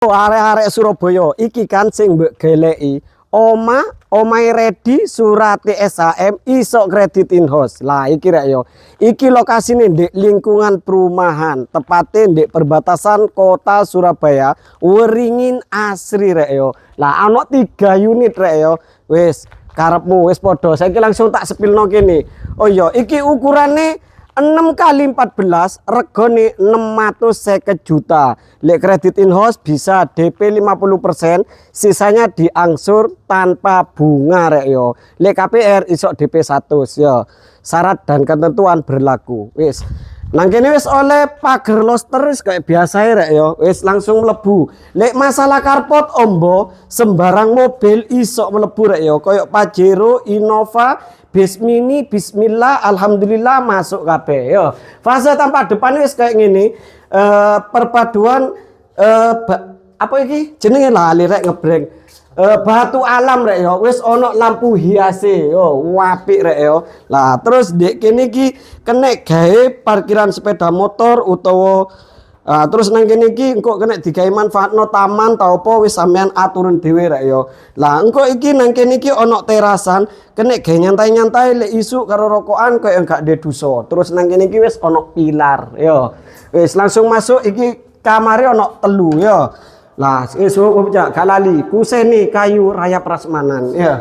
Arek-arek Surabaya iki kan sing mbok geleki omahe ready surat SHM iso kredit in-house. Lah iki rek yo. Iki lokasine ndek lingkungan perumahan, tepatnya ndek perbatasan kota Surabaya, Weringin Asri rek yo. Lah ana 3 unit rek yo. Wis karepmu wis padha. Saiki langsung tak sepilno kene. Oh iya, iki ukurane 6 kali 14 regane 650 juta. Lek kredit in-house bisa DP 50%, sisanya diangsur tanpa bunga rek yo. Lek KPR iso DP 100 yo. Syarat dan ketentuan berlaku. Wis. Nang kene wis oleh pagar loster kayak biasa rek yo. Wis langsung mlebu. Lek masalah karpot ombo, sembarang mobil iso mlebu rek yo. Koyok Pajero, Innova, bis mini, bismillah, alhamdulillah masuk kabeh yo. Fase tampak depan wis kayak gini. Perpaduan apa iki jenenge lali rek ngebreng. Batu alam rek yo. Wis ono lampu hiase yo, apik rek yo. Lah terus dek kene iki kena gawe parkiran sepeda motor utawa terus nang kene iki engko kena digawe manfaatno taman ta apa wis sampean aturan dhewe rek yo. Lah engko iki nang kene iki ana terasan kena gawe nyantai-nyantai lek isu karo rokokan koyo enggak de dosa. Terus nang kene iki wis ana pilar yo. Wis langsung masuk iki kamare ana 3 yo. Lah wis gak lali kuseni kayu raya prasmanan ya.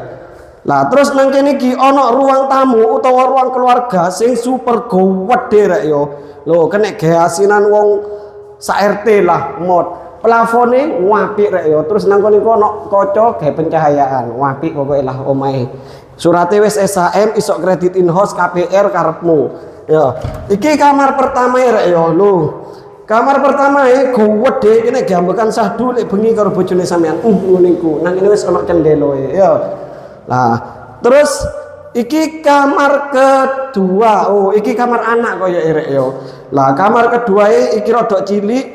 Lah terus nang kene iki ana ruang tamu utawa ruang keluarga sing super gede rek yo. Lho kena gawe asinan wong sa-RT lah mod plafone apik rek yo. Terus nang kono iku ana kaca gawe pencahayaan apik pokoke lah omahe. Surate wis SHM iso kredit in-house KPR karepmu ya. Iki kamar pertama rek yo. Lho kamar pertama gede kene gambekan sahdu lek bengi karo bojone sampean ngene iku. Nang kene wis ana cendeloe ya. Lah terus iki kamar kedua. Oh iki kamar anak koyo rek yo. Lah kamar kedua iki rada cilik,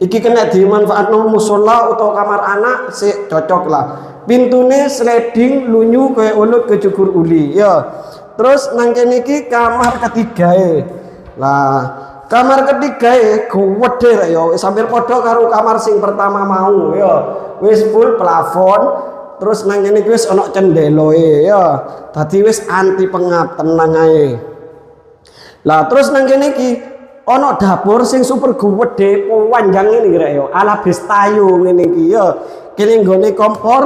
iki kena dimanfaatno musola utawa kamar anak sik cocok lah. Pintune sliding lunyu kayak ulut kecukur uli ya. Terus nang kene iki kamar ketiga Lah kamar ketiga gede rek ya, wis hampir padha karo kamar sing pertama mau ya. Wis full plafon. Terus nang kene iki wis ana cendeloe ya. Dadi wis anti pengap, tenang ae. Lah terus nang kene iki ana dapur sing super gede panjang ngene rek ya. Ala bestayu ngene iki ya. Kene nggone kompor,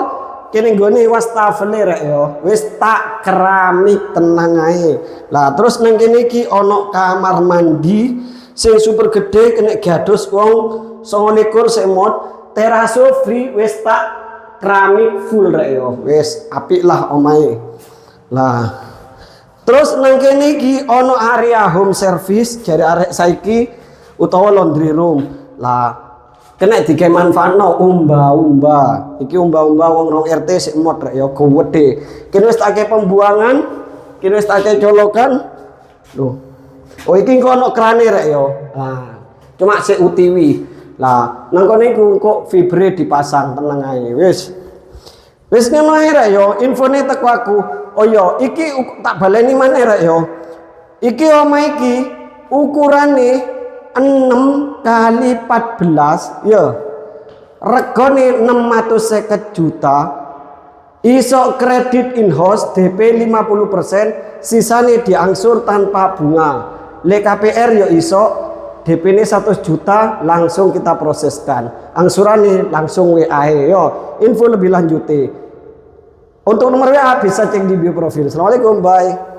kene nggone wastafel rek ya. Wis tak keramik tenang ae. Lah terus nang kene iki ana kamar mandi sing super gede kena gados wong 29 sik mod, teraso free wis tak keramik full rek yo. Wis apik lah omahe. Lah terus nang kene iki ana area home service jare arek saiki utawa laundry room. Lah kena digawe manfaatno umba-umba. Iki umba-umba wong 2 RT sik mod rek yo gede. Kene wis tak pembuangan, kene wis tak colokan. Loh. Oh iki engko ana krane rek yo. Nah, cuma sik utiwi. Lah nang kene iku kok fibre dipasang tenang ae. Wis ngono ae rek yo, infone teko aku. Oh yo, iki tak baleni maneh rek yo. Iki omah iki ukurane 6 kali 14 ya. Regane 650 juta. Iso kredit in-house DP 50%, sisane diangsur tanpa bunga. Lek KPR yo iso DP ini 100 juta langsung kita proseskan. Angsuran langsung WA yo. Info lebih lanjut. Untuk nomor WA bisa cek di bio profil. Assalamualaikum, bye.